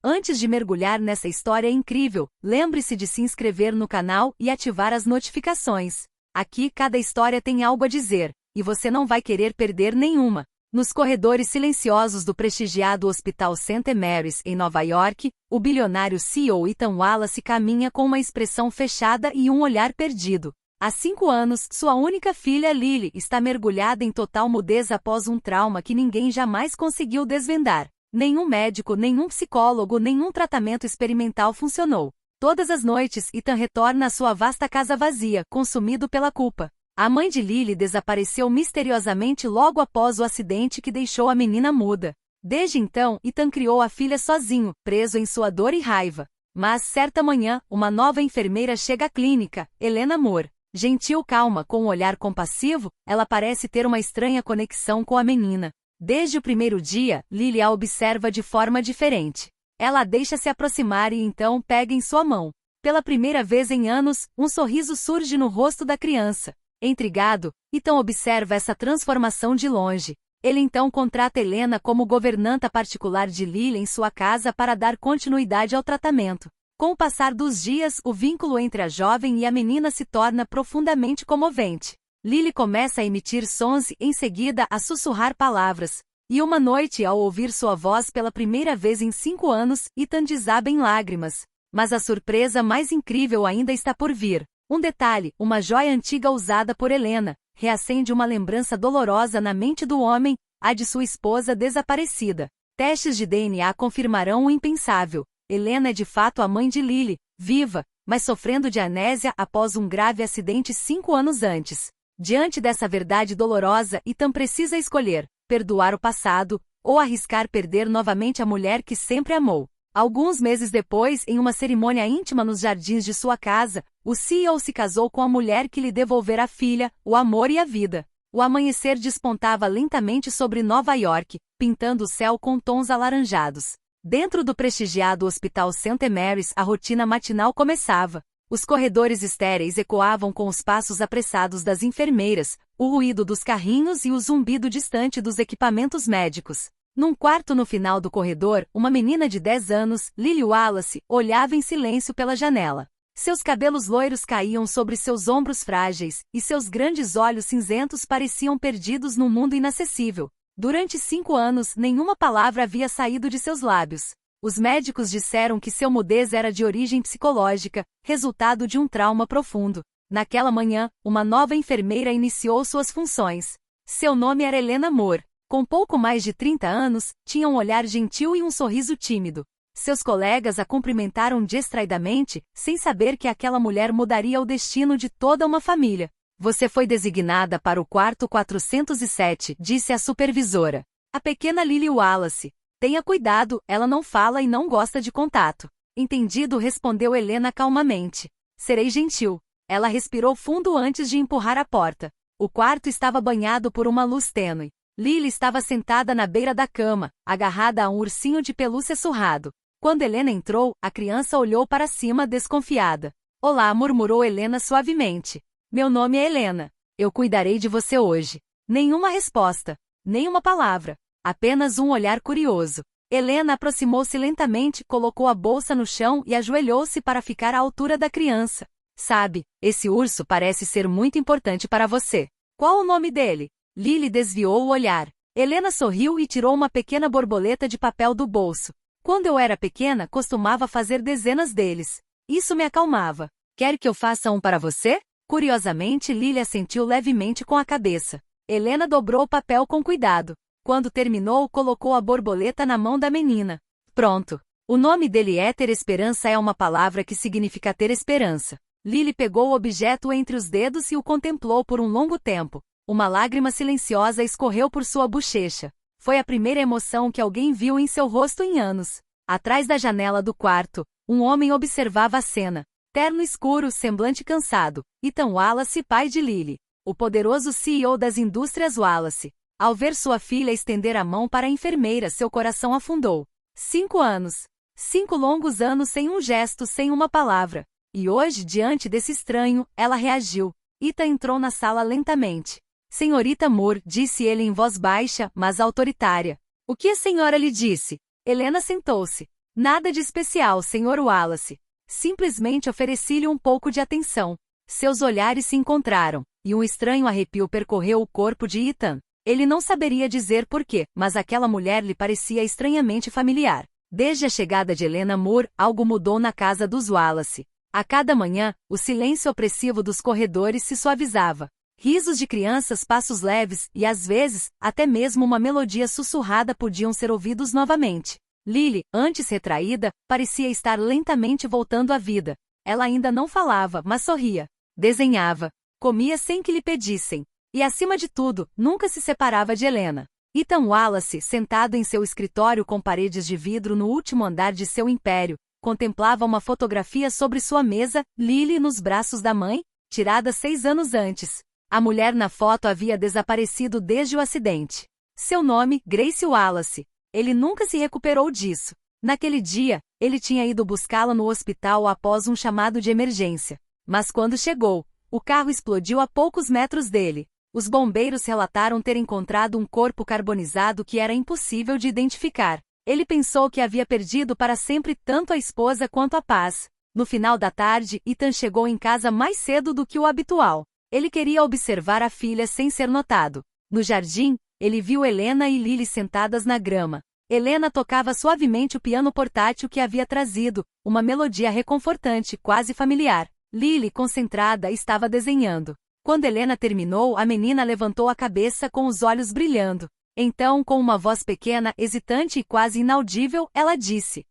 Antes de mergulhar nessa história incrível, lembre-se de se inscrever no canal e ativar as notificações. Aqui cada história tem algo a dizer, e você não vai querer perder nenhuma. Nos corredores silenciosos do prestigiado Hospital St. Mary's, em Nova York, o bilionário CEO Ethan Wallace caminha com uma expressão fechada e um olhar perdido. Há 5 anos, sua única filha Lily está mergulhada em total mudez após um trauma que ninguém jamais conseguiu desvendar. Nenhum médico, nenhum psicólogo, nenhum tratamento experimental funcionou. Todas as noites, Ethan retorna à sua vasta casa vazia, consumido pela culpa. A mãe de Lily desapareceu misteriosamente logo após o acidente que deixou a menina muda. Desde então, Ethan criou a filha sozinho, preso em sua dor e raiva. Mas, certa manhã, uma nova enfermeira chega à clínica, Helena Moore. Gentil, calma, com um olhar compassivo, ela parece ter uma estranha conexão com a menina. Desde o primeiro dia, Lily a observa de forma diferente. Ela a deixa se aproximar e então pega em sua mão. Pela primeira vez em anos, um sorriso surge no rosto da criança. Intrigado, Ethan observa essa transformação de longe. Ele então contrata Helena como governanta particular de Lily em sua casa para dar continuidade ao tratamento. Com o passar dos dias, o vínculo entre a jovem e a menina se torna profundamente comovente. Lily começa a emitir sons e, em seguida, a sussurrar palavras. E uma noite, ao ouvir sua voz pela primeira vez em 5 anos, Ethan desaba em lágrimas. Mas a surpresa mais incrível ainda está por vir. Um detalhe, uma joia antiga usada por Helena, reacende uma lembrança dolorosa na mente do homem, a de sua esposa desaparecida. Testes de DNA confirmarão o impensável. Helena é de fato a mãe de Lily, viva, mas sofrendo de amnésia após um grave acidente 5 anos antes. Diante dessa verdade dolorosa, Ethan precisa escolher, perdoar o passado, ou arriscar perder novamente a mulher que sempre amou. Alguns meses depois, em uma cerimônia íntima nos jardins de sua casa, o CEO se casou com a mulher que lhe devolvera a filha, o amor e a vida. O amanhecer despontava lentamente sobre Nova York, pintando o céu com tons alaranjados. Dentro do prestigiado Hospital St. Mary's, a rotina matinal começava. Os corredores estéreis ecoavam com os passos apressados das enfermeiras, o ruído dos carrinhos e o zumbido distante dos equipamentos médicos. Num quarto no final do corredor, uma menina de 10 anos, Lily Wallace, olhava em silêncio pela janela. Seus cabelos loiros caíam sobre seus ombros frágeis, e seus grandes olhos cinzentos pareciam perdidos num mundo inacessível. Durante 5 anos, nenhuma palavra havia saído de seus lábios. Os médicos disseram que seu mudez era de origem psicológica, resultado de um trauma profundo. Naquela manhã, uma nova enfermeira iniciou suas funções. Seu nome era Helena Moore. Com pouco mais de 30 anos, tinha um olhar gentil e um sorriso tímido. Seus colegas a cumprimentaram distraidamente, sem saber que aquela mulher mudaria o destino de toda uma família. Você foi designada para o quarto 407, disse a supervisora. A pequena Lily Wallace. Tenha cuidado, ela não fala e não gosta de contato. Entendido, respondeu Helena calmamente. Serei gentil. Ela respirou fundo antes de empurrar a porta. O quarto estava banhado por uma luz tênue. Lily estava sentada na beira da cama, agarrada a um ursinho de pelúcia surrado. Quando Helena entrou, a criança olhou para cima desconfiada. Olá, murmurou Helena suavemente. Meu nome é Helena. Eu cuidarei de você hoje. Nenhuma resposta. Nenhuma palavra. Apenas um olhar curioso. Helena aproximou-se lentamente, colocou a bolsa no chão e ajoelhou-se para ficar à altura da criança. Sabe, esse urso parece ser muito importante para você. Qual o nome dele? Lily desviou o olhar. Helena sorriu e tirou uma pequena borboleta de papel do bolso. Quando eu era pequena, costumava fazer dezenas deles. Isso me acalmava. Quer que eu faça um para você? Curiosamente, Lily assentiu levemente com a cabeça. Helena dobrou o papel com cuidado. Quando terminou, colocou a borboleta na mão da menina. Pronto. O nome dele é Ter Esperança, é uma palavra que significa ter esperança. Lily pegou o objeto entre os dedos e o contemplou por um longo tempo. Uma lágrima silenciosa escorreu por sua bochecha. Foi a primeira emoção que alguém viu em seu rosto em anos. Atrás da janela do quarto, um homem observava a cena. Terno escuro, semblante cansado. Ethan Wallace, pai de Lily. O poderoso CEO das indústrias Wallace. Ao ver sua filha estender a mão para a enfermeira, seu coração afundou. 5 anos. 5 longos anos sem um gesto, sem uma palavra. E hoje, diante desse estranho, ela reagiu. Ethan entrou na sala lentamente. Senhorita Moore, disse ele em voz baixa, mas autoritária. O que a senhora lhe disse? Helena sentou-se. Nada de especial, Sr. Wallace. Simplesmente ofereci-lhe um pouco de atenção. Seus olhares se encontraram, e um estranho arrepio percorreu o corpo de Ethan. Ele não saberia dizer porquê, mas aquela mulher lhe parecia estranhamente familiar. Desde a chegada de Helena Moore, algo mudou na casa dos Wallace. A cada manhã, o silêncio opressivo dos corredores se suavizava. Risos de crianças, passos leves e, às vezes, até mesmo uma melodia sussurrada podiam ser ouvidos novamente. Lily, antes retraída, parecia estar lentamente voltando à vida. Ela ainda não falava, mas sorria. Desenhava. Comia sem que lhe pedissem. E, acima de tudo, nunca se separava de Helena. Ethan Wallace, sentado em seu escritório com paredes de vidro no último andar de seu império, contemplava uma fotografia sobre sua mesa, Lily nos braços da mãe, tirada 6 anos antes. A mulher na foto havia desaparecido desde o acidente. Seu nome, Grace Wallace. Ele nunca se recuperou disso. Naquele dia, ele tinha ido buscá-la no hospital após um chamado de emergência. Mas quando chegou, o carro explodiu a poucos metros dele. Os bombeiros relataram ter encontrado um corpo carbonizado que era impossível de identificar. Ele pensou que havia perdido para sempre tanto a esposa quanto a paz. No final da tarde, Ethan chegou em casa mais cedo do que o habitual. Ele queria observar a filha sem ser notado. No jardim, ele viu Helena e Lily sentadas na grama. Helena tocava suavemente o piano portátil que havia trazido, uma melodia reconfortante, quase familiar. Lily, concentrada, estava desenhando. Quando Helena terminou, a menina levantou a cabeça com os olhos brilhando. Então, com uma voz pequena, hesitante e quase inaudível, ela disse: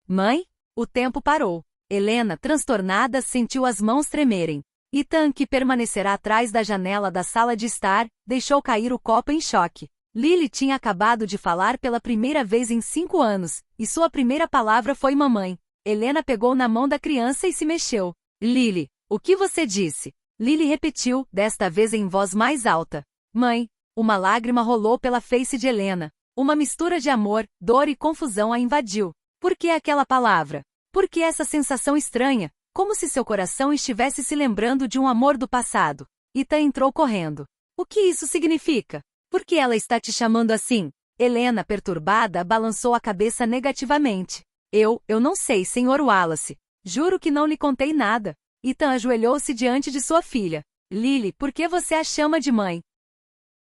"Mãe?" O tempo parou. Helena, transtornada, sentiu as mãos tremerem. Ethan, que permanecerá atrás da janela da sala de estar, deixou cair o copo em choque. Lily tinha acabado de falar pela primeira vez em 5 anos, e sua primeira palavra foi mamãe. Helena pegou na mão da criança e se mexeu. "Lily, o que você disse?" Lily repetiu, desta vez em voz mais alta. "Mãe." Uma lágrima rolou pela face de Helena. Uma mistura de amor, dor e confusão a invadiu. Por que aquela palavra? Por que essa sensação estranha? Como se seu coração estivesse se lembrando de um amor do passado. Ethan entrou correndo. "O que isso significa? Por que ela está te chamando assim?" Helena, perturbada, balançou a cabeça negativamente. Eu não sei, Sr. Wallace. Juro que não lhe contei nada." Ethan ajoelhou-se diante de sua filha. "Lily, por que você a chama de mãe?"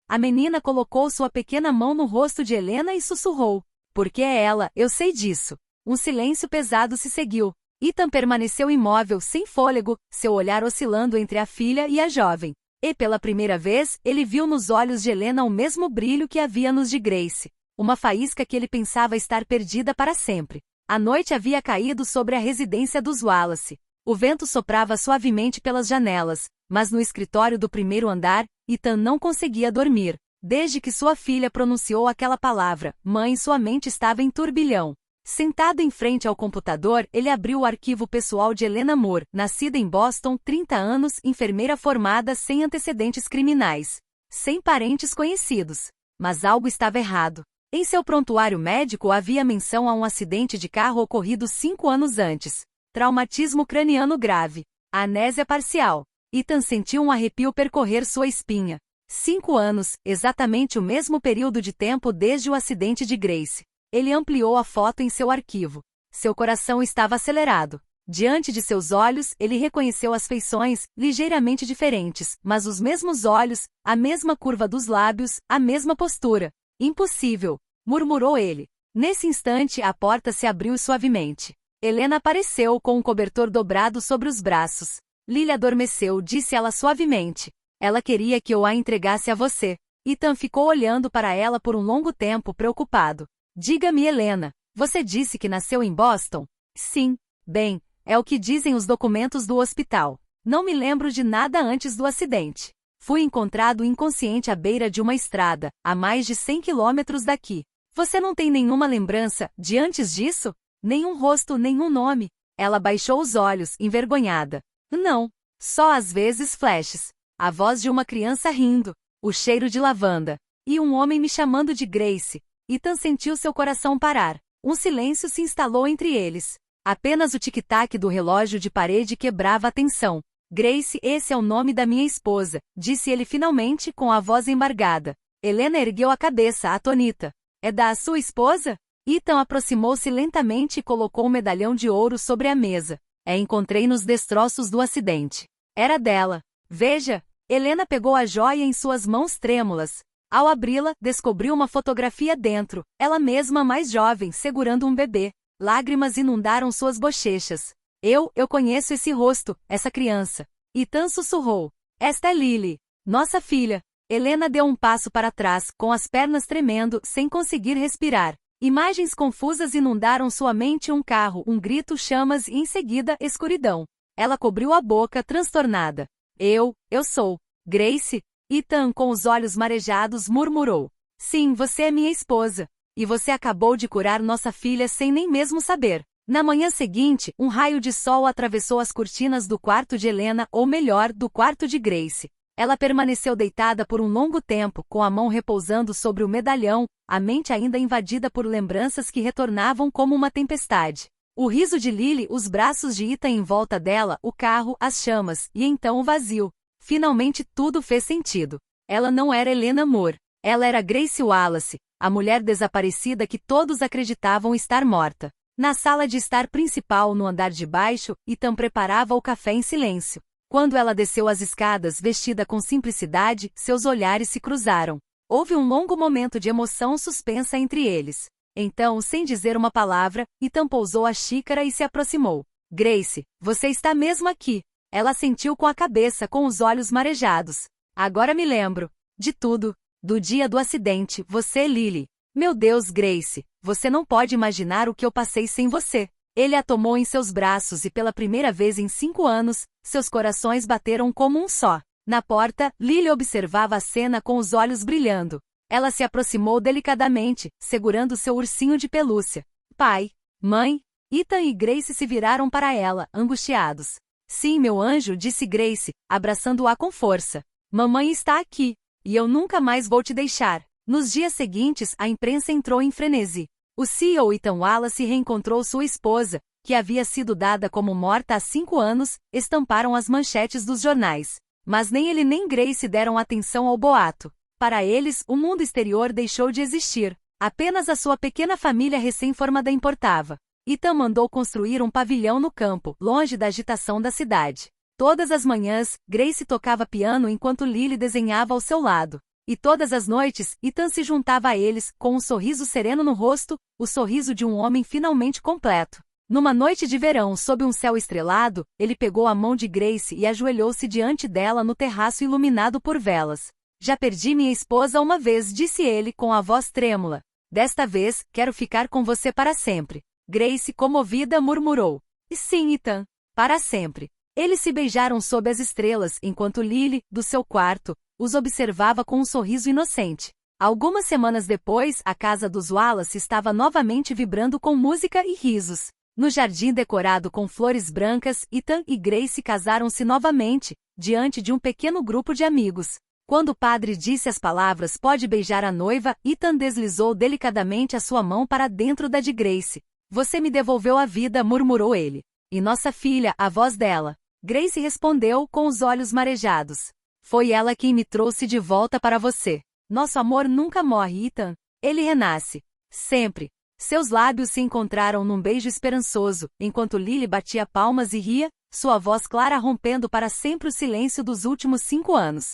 A menina colocou sua pequena mão no rosto de Helena e sussurrou. "Porque é ela, eu sei disso." Um silêncio pesado se seguiu. Ethan permaneceu imóvel, sem fôlego, seu olhar oscilando entre a filha e a jovem. E pela primeira vez, ele viu nos olhos de Helena o mesmo brilho que havia nos de Grace. Uma faísca que ele pensava estar perdida para sempre. A noite havia caído sobre a residência dos Wallace. O vento soprava suavemente pelas janelas, mas no escritório do primeiro andar, Ethan não conseguia dormir. Desde que sua filha pronunciou aquela palavra, mãe, sua mente estava em turbilhão. Sentado em frente ao computador, ele abriu o arquivo pessoal de Helena Moore, nascida em Boston, 30 anos, enfermeira formada sem antecedentes criminais. Sem parentes conhecidos. Mas algo estava errado. Em seu prontuário médico havia menção a um acidente de carro ocorrido 5 anos antes. Traumatismo craniano grave. Amnésia parcial. Ethan sentiu um arrepio percorrer sua espinha. 5 anos, exatamente o mesmo período de tempo desde o acidente de Grace. Ele ampliou a foto em seu arquivo. Seu coração estava acelerado. Diante de seus olhos, ele reconheceu as feições, ligeiramente diferentes, mas os mesmos olhos, a mesma curva dos lábios, a mesma postura. "Impossível", murmurou ele. Nesse instante, a porta se abriu suavemente. Helena apareceu com um cobertor dobrado sobre os braços. "Lily adormeceu", disse ela suavemente. "Ela queria que eu a entregasse a você." Ethan ficou olhando para ela por um longo tempo, preocupado. "Diga-me, Helena, você disse que nasceu em Boston?" "Sim." "Bem, é o que dizem os documentos do hospital. Não me lembro de nada antes do acidente. Fui encontrado inconsciente à beira de uma estrada, a mais de 100 quilômetros daqui. Você não tem nenhuma lembrança de antes disso? Nenhum rosto, nenhum nome?" Ela baixou os olhos, envergonhada. "Não. Só às vezes flashes. A voz de uma criança rindo, o cheiro de lavanda, e um homem me chamando de Grace." Ethan sentiu seu coração parar. Um silêncio se instalou entre eles. Apenas o tic-tac do relógio de parede quebrava a tensão. "Grace, esse é o nome da minha esposa", disse ele finalmente com a voz embargada. Helena ergueu a cabeça, atônita. "É da sua esposa?" Ethan aproximou-se lentamente e colocou o medalhão de ouro sobre a mesa. Encontrei nos destroços do acidente. Era dela. Veja. Helena pegou a joia em suas mãos trêmulas. Ao abri-la, descobriu uma fotografia dentro, ela mesma mais jovem, segurando um bebê. Lágrimas inundaram suas bochechas. Eu conheço esse rosto, essa criança. Ethan sussurrou. Esta é Lily, nossa filha. Helena deu um passo para trás, com as pernas tremendo, sem conseguir respirar. Imagens confusas inundaram sua mente, um carro, um grito, chamas e em seguida, escuridão. Ela cobriu a boca, transtornada. Eu sou Grace? Ethan, com os olhos marejados, murmurou. Sim, você é minha esposa. E você acabou de curar nossa filha sem nem mesmo saber. Na manhã seguinte, um raio de sol atravessou as cortinas do quarto de Helena, ou melhor, do quarto de Grace. Ela permaneceu deitada por um longo tempo, com a mão repousando sobre o medalhão, a mente ainda invadida por lembranças que retornavam como uma tempestade. O riso de Lily, os braços de Ethan em volta dela, o carro, as chamas, e então o vazio. Finalmente tudo fez sentido. Ela não era Helena Moore. Ela era Grace Wallace, a mulher desaparecida que todos acreditavam estar morta. Na sala de estar principal no andar de baixo, Ethan preparava o café em silêncio. Quando ela desceu as escadas vestida com simplicidade, seus olhares se cruzaram. Houve um longo momento de emoção suspensa entre eles. Então, sem dizer uma palavra, Ethan pousou a xícara e se aproximou. Grace, você está mesmo aqui. Ela assentiu com a cabeça, com os olhos marejados. Agora me lembro. De tudo. Do dia do acidente, você, Lily. Meu Deus, Grace, você não pode imaginar o que eu passei sem você. Ele a tomou em seus braços e pela primeira vez em 5 anos, seus corações bateram como um só. Na porta, Lily observava a cena com os olhos brilhando. Ela se aproximou delicadamente, segurando seu ursinho de pelúcia. Pai, mãe, Ethan e Grace se viraram para ela, angustiados. Sim, meu anjo, disse Grace, abraçando-a com força. Mamãe está aqui, e eu nunca mais vou te deixar. Nos dias seguintes, a imprensa entrou em frenesi. O CEO Ethan Wallace reencontrou sua esposa, que havia sido dada como morta há 5 anos, estamparam as manchetes dos jornais. Mas nem ele nem Grace deram atenção ao boato. Para eles, o mundo exterior deixou de existir. Apenas a sua pequena família recém-formada importava. Ethan mandou construir um pavilhão no campo, longe da agitação da cidade. Todas as manhãs, Grace tocava piano enquanto Lily desenhava ao seu lado. E todas as noites, Ethan se juntava a eles, com um sorriso sereno no rosto, o sorriso de um homem finalmente completo. Numa noite de verão, sob um céu estrelado, ele pegou a mão de Grace e ajoelhou-se diante dela no terraço iluminado por velas. Já perdi minha esposa uma vez, disse ele com a voz trêmula. Desta vez, quero ficar com você para sempre. Grace, comovida, murmurou. Sim, Ethan. Para sempre. Eles se beijaram sob as estrelas, enquanto Lily, do seu quarto, os observava com um sorriso inocente. Algumas semanas depois, a casa dos Wallace estava novamente vibrando com música e risos. No jardim decorado com flores brancas, Ethan e Grace casaram-se novamente, diante de um pequeno grupo de amigos. Quando o padre disse as palavras "pode beijar a noiva", Ethan deslizou delicadamente a sua mão para dentro da de Grace. Você me devolveu a vida, murmurou ele. E nossa filha, a voz dela. Grace respondeu, com os olhos marejados. Foi ela quem me trouxe de volta para você. Nosso amor nunca morre, Ethan. Ele renasce. Sempre. Seus lábios se encontraram num beijo esperançoso, enquanto Lily batia palmas e ria, sua voz clara rompendo para sempre o silêncio dos últimos 5 anos.